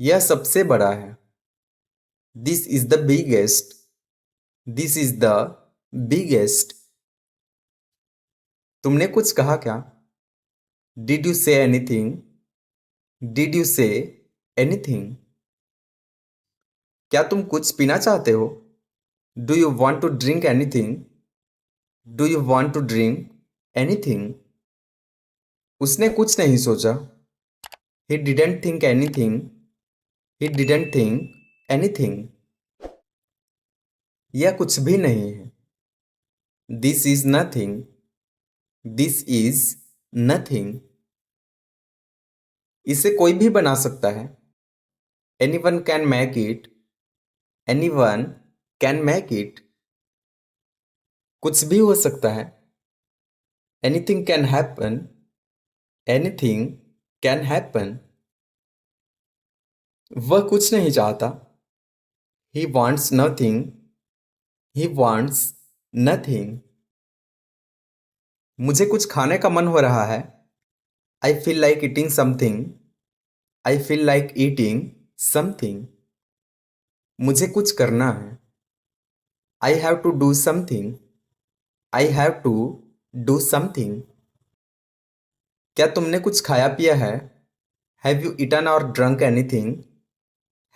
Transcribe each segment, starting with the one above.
यह सबसे बड़ा है। This is the biggest. This is the biggest. तुमने कुछ कहा क्या? Did you say anything? Did you say anything? क्या तुम कुछ पीना चाहते हो? Do you want to drink anything? Do you want to drink anything? उसने कुछ नहीं सोचा। He didn't think anything. He didn't think anything. यह कुछ भी नहीं है। This is nothing. This is nothing. इसे कोई भी बना सकता है। Anyone can make it. Anyone can make it. कुछ भी हो सकता है। Anything can happen. Anything can happen. वह कुछ नहीं चाहता। He wants nothing. He wants nothing. मुझे कुछ खाने का मन हो रहा है। I feel like eating something. I feel like eating something. मुझे कुछ करना है। I have to do something. I have to do something. क्या तुमने कुछ खाया पिया है? हैव यू ईटन और drunk anything?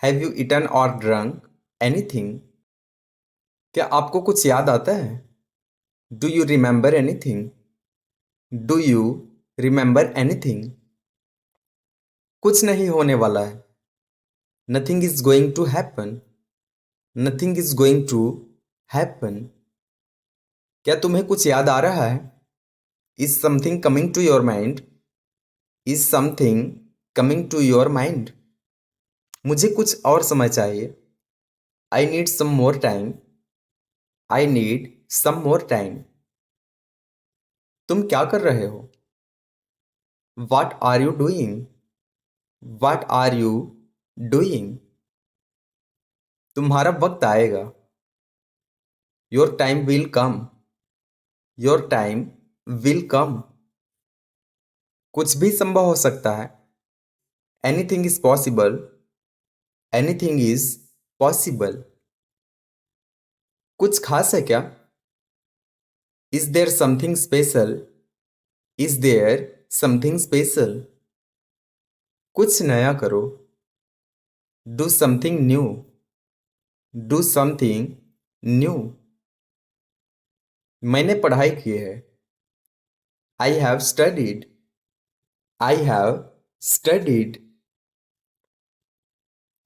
Have you eaten और ड्रंक एनीथिंग? क्या आपको कुछ याद आता है? Do you remember anything? Do you remember anything? कुछ नहीं होने वाला है। Nothing is going to happen. Nothing is going to happen. क्या तुम्हें कुछ याद आ रहा है? Is something coming to your mind? Is something coming to your mind? मुझे कुछ और समय चाहिए। I need some more time. I need some more time. तुम क्या कर रहे हो? What are you doing? What are you doing? तुम्हारा वक्त आएगा। Your time will come. Your time will come. कुछ भी संभव हो सकता है। Anything is possible. Anything is possible. कुछ खास है क्या? Is there something special? Is there something special? कुछ नया करो। Do something new. Do something new. मैंने पढ़ाई की है। I have studied. I have studied.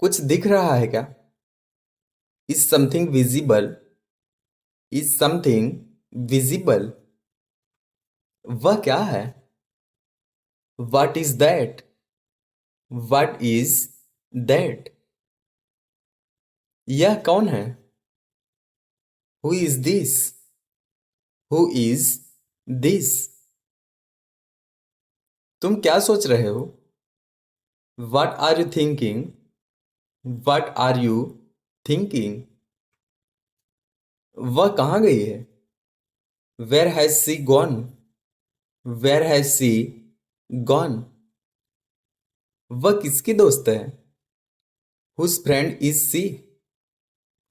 कुछ दिख रहा है क्या? Is something visible? Is something visible? वह क्या है? What is that? What is that? यह कौन है? Who is this? Who is this? तुम क्या सोच रहे हो? What are you thinking? What are you thinking? वह कहाँ गई है? Where has she gone? Where has she gone? वह किसकी दोस्त है? Whose friend is she?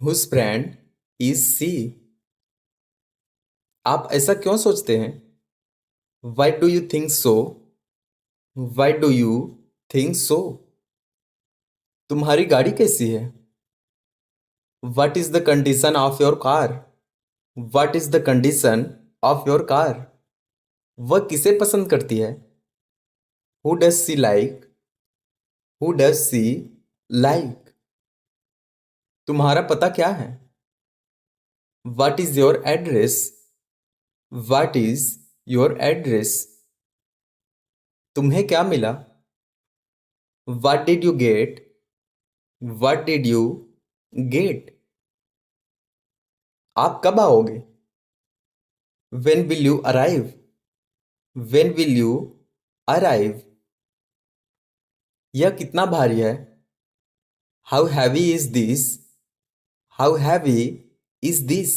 Whose friend is she? आप ऐसा क्यों सोचते हैं? Why do you think so? Why do you think so? तुम्हारी गाड़ी कैसी है? What is the condition of your car? What is the condition of your car? वह किसे पसंद करती है? Who does she like? Who does she like? तुम्हारा पता क्या है? What is your address? What is your address? तुम्हें क्या मिला? What did you get? What did you get? आप कब आओगे? When will you arrive? When will you arrive? यह कितना भारी है? How heavy is this? How heavy is this?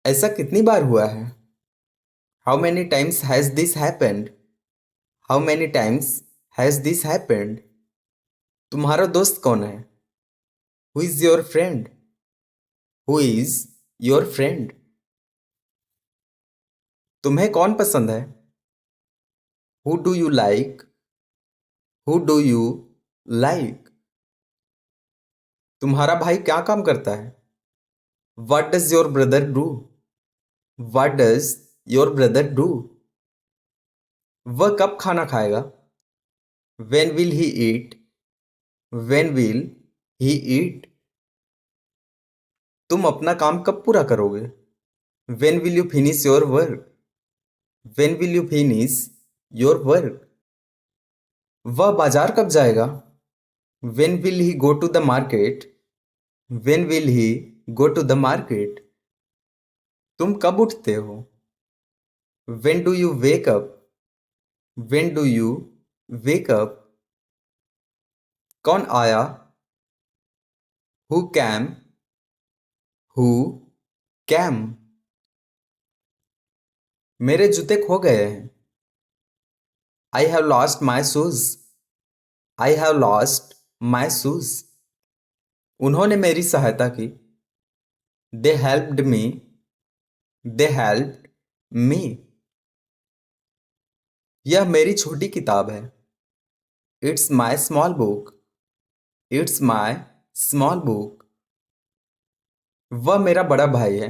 ऐसा कितनी बार हुआ है? How many times has this happened? How many times has this happened? तुम्हारा दोस्त कौन है? Who is your friend? Who is your friend? तुम्हें कौन पसंद है? Who do you like? Who do you like? तुम्हारा भाई क्या काम करता है? What does your brother do? What does your brother do? वह कब खाना खाएगा? When will he eat? When will he eat? तुम अपना काम कब पूरा करोगे? When will you finish your work? When will you finish your work? वह बाजार कब जाएगा? When will he go to the market? When will he go to the market? तुम कब उठते हो? When do you wake up? When do you wake up? कौन आया? Who came? Who came? मेरे जूते खो गए हैं। I have lost my shoes. I have lost my shoes. उन्होंने मेरी सहायता की। They helped me. They helped me. यह मेरी छोटी किताब है। It's my small book. It's my small book. वह मेरा बड़ा भाई है।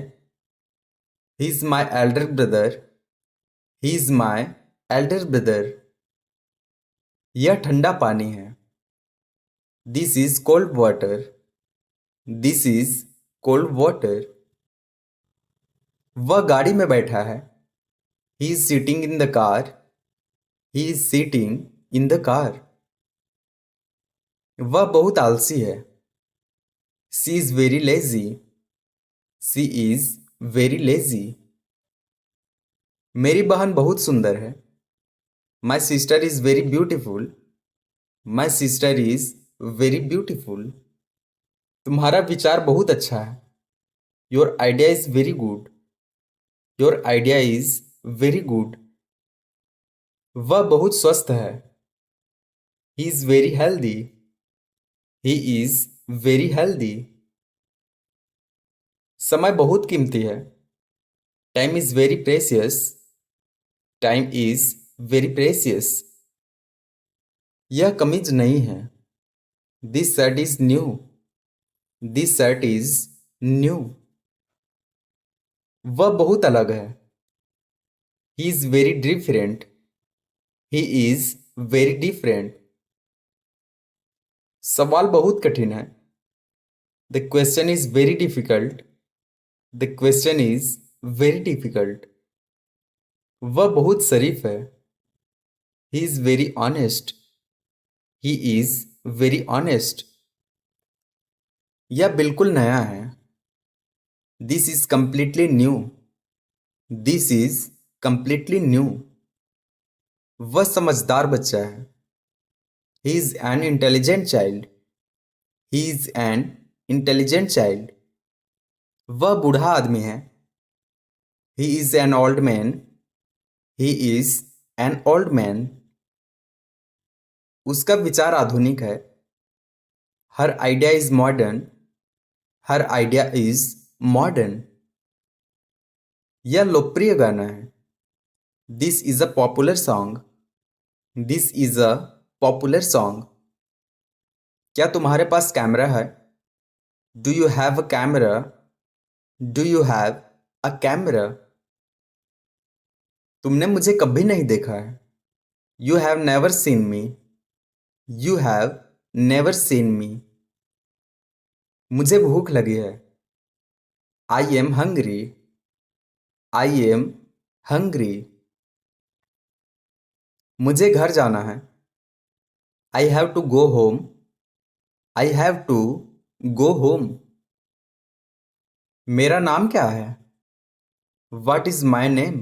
He is my elder brother. He is my elder brother. यह ठंडा पानी है। This is cold water. This is cold water. वह गाड़ी में बैठा है। He is sitting in the car. He is sitting in the car. वह बहुत आलसी है। She is very lazy. She is very lazy. मेरी बहन बहुत सुंदर है। My sister is very beautiful. My sister is very beautiful. तुम्हारा विचार बहुत अच्छा है। Your idea is very good. Your idea is very good. वह बहुत स्वस्थ है। He is very healthy. He is very healthy. समय बहुत कीमती है। Time is very precious. Time is very precious. यह कमीज नहीं है। This shirt is new. This shirt is new. वह बहुत अलग है। He is very different. He is very different. सवाल बहुत कठिन है। The question is very difficult. The question is very difficult. वह बहुत शरीफ है। He is very honest. He is very honest. यह बिल्कुल नया है। This is completely new. This is completely new. वह समझदार बच्चा है। He is an intelligent child. He is an intelligent child. वह बूढ़ा आदमी है। He is an old man. He is an old man. उसका विचार आधुनिक है। Her idea is modern. Her idea is modern. यह लोकप्रिय गाना है। This is a popular song. This is a popular song. क्या तुम्हारे पास कैमरा है? Do you have a camera? Do you have a camera? तुमने मुझे कभी नहीं देखा है। You have never seen me. You have never seen me. मुझे भूख लगी है। I am hungry. I am hungry. मुझे घर जाना है। I have to go home. I have to go home. मेरा नाम क्या है? What is my name?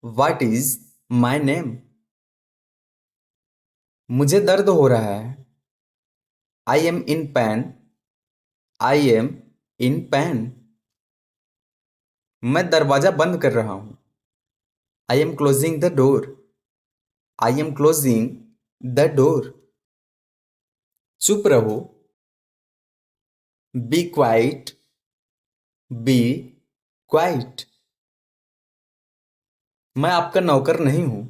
What is my name? मुझे दर्द हो रहा है। I am in pain. I am in pain. मैं दरवाजा बंद कर रहा हूं। I am closing the door. I am closing the door. चुप रहो। Be quiet. Be quiet. मैं आपका नौकर नहीं हूं।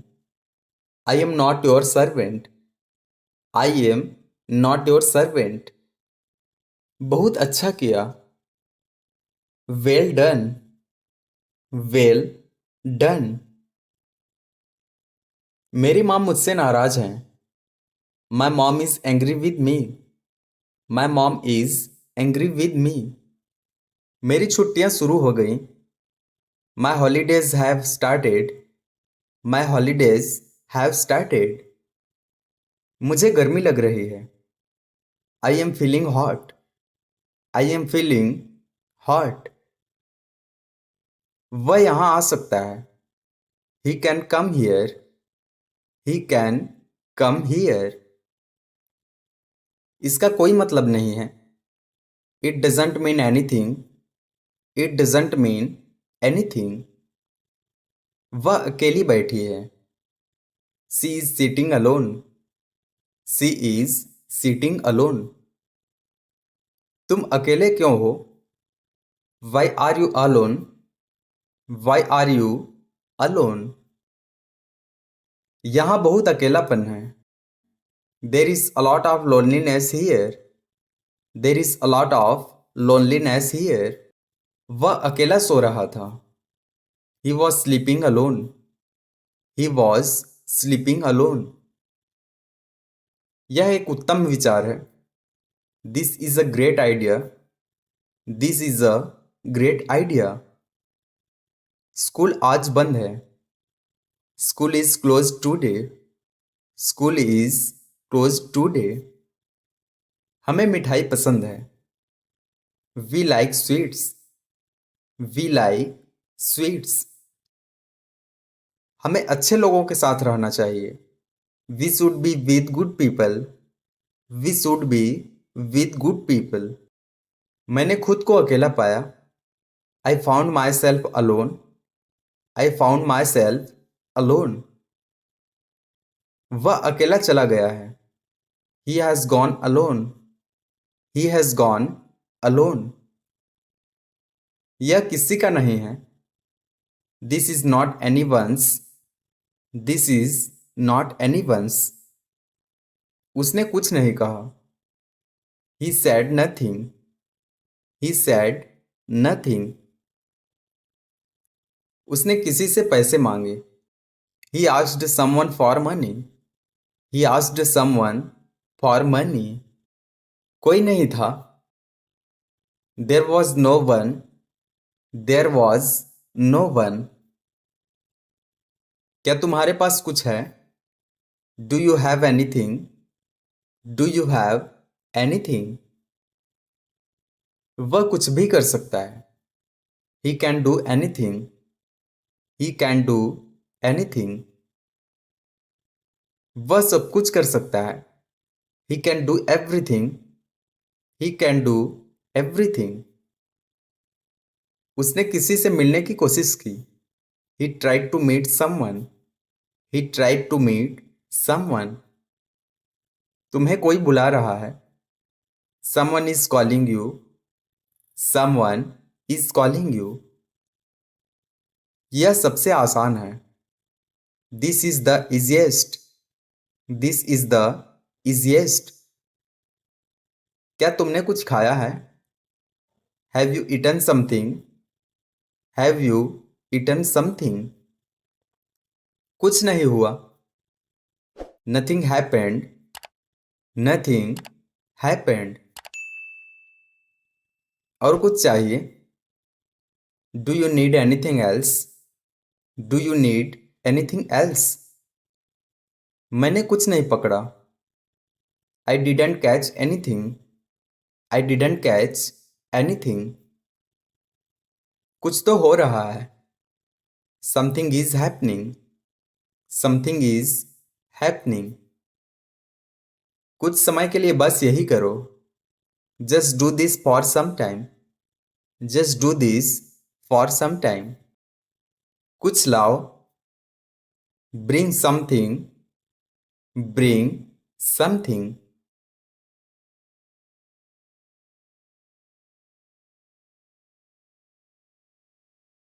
I am not your servant. I am not your servant. बहुत अच्छा किया। Well done. Well done. मेरी माँ मुझसे नाराज हैं। My mom is angry with me. My mom is angry with me. मेरी छुट्टियां शुरू हो गई। My holidays have started. My holidays have started. मुझे गर्मी लग रही है। I am feeling hot. I am feeling hot. वह यहाँ आ सकता है। He can come here. He can come here. इसका कोई मतलब नहीं है। It doesn't mean anything. It doesn't mean anything. वह अकेली बैठी है। She is sitting alone. She is sitting alone. तुम अकेले क्यों हो? Why are you alone? Why are you alone? यहां बहुत अकेलापन है। There is a lot of loneliness here. There is a lot of loneliness here. वह अकेला सो रहा था। He was sleeping alone. He was sleeping alone. यह एक उत्तम विचार है। This is a great idea. This is a great idea. School आज बंद है। School is close today. School is close today. हमें मिठाई पसंद है। We like sweets. We like sweets. हमें अच्छे लोगों के साथ रहना चाहिए। We should be with good people. We should be with good people. मैंने खुद को अकेला पाया। I found myself alone. I found myself alone. वह अकेला चला गया है। He has gone alone. He has gone alone. यह किसी का नहीं है। This is not anyone's. This is not anyone's. उसने कुछ नहीं कहा। He said nothing. He said nothing. उसने किसी से पैसे मांगे। He asked someone for money. He asked someone for money. कोई नहीं था। देर was no one. There was no one. क्या तुम्हारे पास कुछ है? Do you have anything? Do you have anything? वह कुछ भी कर सकता है। He can do anything. He can do anything. वह सब कुछ कर सकता है। He can do everything. He can do everything. उसने किसी से मिलने की कोशिश की। He tried to meet someone. He tried to meet someone. तुम्हें कोई बुला रहा है। Someone is calling you. Someone is calling you. यह सबसे आसान है। This is the easiest. This is the easiest. क्या तुमने कुछ खाया है? Have you eaten something? Have you eaten something? कुछ नहीं हुआ। Nothing happened. Nothing happened. और कुछ चाहिए? Do you need anything else? Do you need anything else? मैंने कुछ नहीं पकड़ा। I didn't catch anything. I didn't catch anything. कुछ तो हो रहा है। Something is happening. Something is happening. कुछ समय के लिए बस यही करो। Just do this for some time. Just do this for some time. कुछ लाओ। Bring something. Bring something.